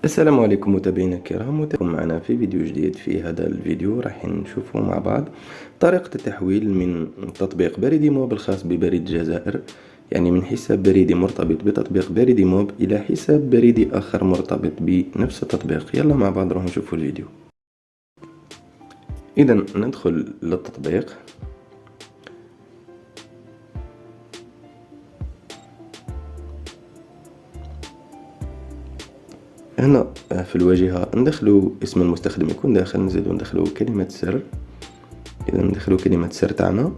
السلام عليكم متابعينا الكرام، معنا في فيديو جديد. في هذا الفيديو راح نشوفوا مع بعض طريقة التحويل من تطبيق بريدي موب الخاص ببريد الجزائر، يعني من حساب بريدي مرتبط بتطبيق بريدي موب إلى حساب بريدي آخر مرتبط بنفس التطبيق. يلا مع بعض نروح نشوفوا الفيديو. إذا ندخل للتطبيق. هنا في الواجهة ندخلوا اسم المستخدم يكون داخل، نزيدو ندخلوا كلمة سر. إذا ندخلوا كلمة سر تاعنا.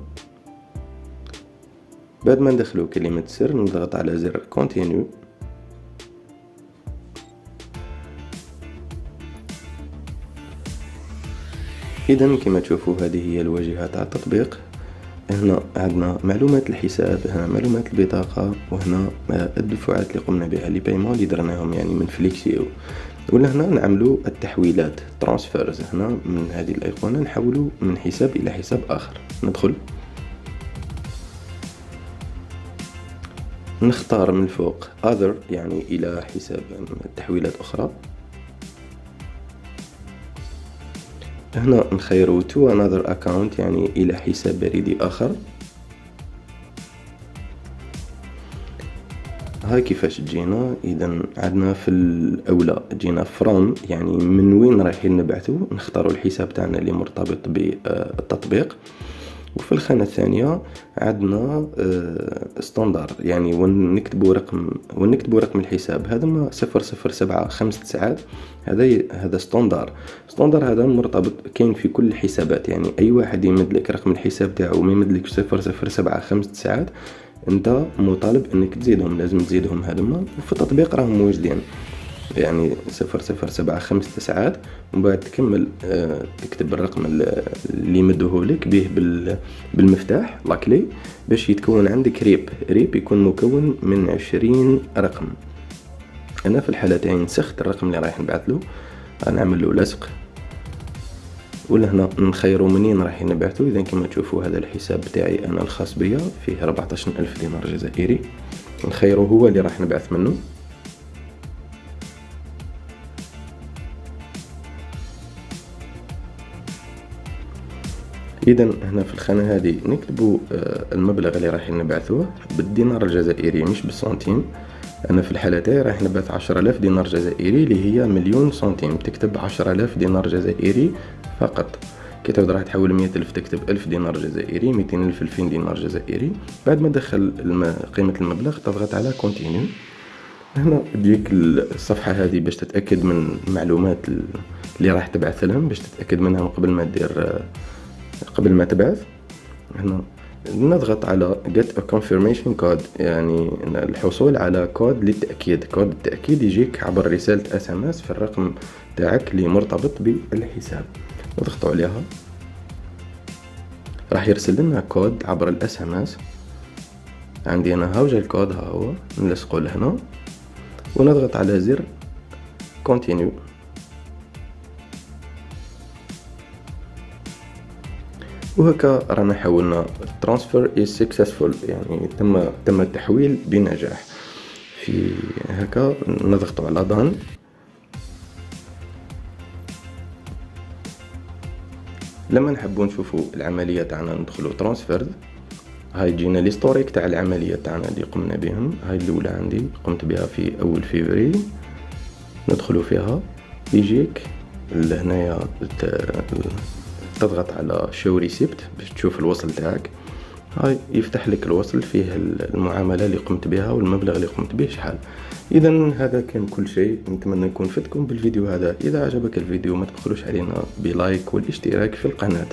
بعد ما ندخلوا كلمة سر نضغط على زر كونتينيو. إذا كما تشوفوا هذه هي الواجهة تاع التطبيق. هنا عندنا معلومات الحساب، هنا معلومات البطاقة، وهنا الدفعات اللي قمنا بها لي بايمون اللي درناهم يعني من فليكسيو. ولا هنا نعملوا التحويلات ترانسفيرز، هنا من هذه الأيقونة نحولوا من حساب إلى حساب آخر. ندخل نختار من فوق other يعني إلى حساب تحويلات أخرى. هنا نخيروا to another account يعني إلى حساب بريدي آخر. هاي كيفاش تجينا. إذا عندنا في الأولى جينا from يعني من وين رايحين نبعثوا، نختاروا الحساب تاعنا اللي مرتبط بالتطبيق. وفي الخانة الثانية عندنا ستاندر يعني ونكتبوا رقم الحساب. هذا ما 0075 هذا ستاندر. هذا مرتبط كاين في كل الحسابات، يعني أي واحد يمدلك رقم الحساب تاعو ما يمدلك 0075 انت مطالب انك تزيدهم، لازم تزيدهم هذوما. وفي التطبيق راهم موجودين يعني 0075 ومن بعد تكمل تكتب الرقم اللي يمدوه لك به بالمفتاح لاكلي باش يتكون عندك ريب يكون مكون من 20 رقم. انا في الحالة تاعي نسخت الرقم اللي رايح نبعث له، نعمل له لصق. ولا هنا نخيروا منين راح نبعثوا. اذا كما تشوفوا هذا الحساب بتاعي انا الخاص بيا فيه 14000 دينار جزائري، نخيروا هو اللي راح نبعث منه. اذا هنا في الخانه هذه نكتبوا المبلغ اللي راح نبعثوه بالدينار الجزائري مش بالسنتيم. انا في الحاله تاعي راح نبعث 10000 دينار جزائري اللي هي مليون سنتيم. تكتب 10000 دينار جزائري فقط. كي تعود راح تحول 100,000 تكتب 1000 دينار جزائري، 200,000 2000 دينار جزائري. بعد ما تدخل قيمة المبلغ تضغط على كونتينيو. هنا تجيك الصفحة هذه باش تتأكد من المعلومات اللي راح تبعث لهم، باش تتأكد منها قبل ما تبعث. هنا نضغط على get a confirmation code يعني الحصول على كود للتأكيد. كود التأكيد يجيك عبر رسالة SMS في الرقم تاعك اللي مرتبط بالحساب. نضغطوا عليها راح يرسل لنا كود عبر الاس ام اس. عندي انا هاوجه الكود، ها هو نلصقه لهنا ونضغط على زر كونتينيو. وهكا رانا حولنا transfer is successful يعني تم التحويل بنجاح. في هكا نضغط على done. لما نحبوا نشوفوا العمليه تاعنا ندخلوا ترانسفير. هاي جينا ليستوريك تاع العمليه تاعنا اللي قمنا بهم. هاي الاولى عندي قمت بها في اول فيفري، ندخلوا فيها يجيك لهنايا تضغط على شو ريسيبت باش تشوف الوصل تاعك. هاي يفتح لك الوصل فيه المعامله اللي قمت بها والمبلغ اللي قمت به شحال. اذا هذا كان كل شيء. نتمنى نكون فدتكم بالفيديو هذا. اذا عجبك الفيديو ما تبخلوش علينا بلايك والاشتراك في القناه.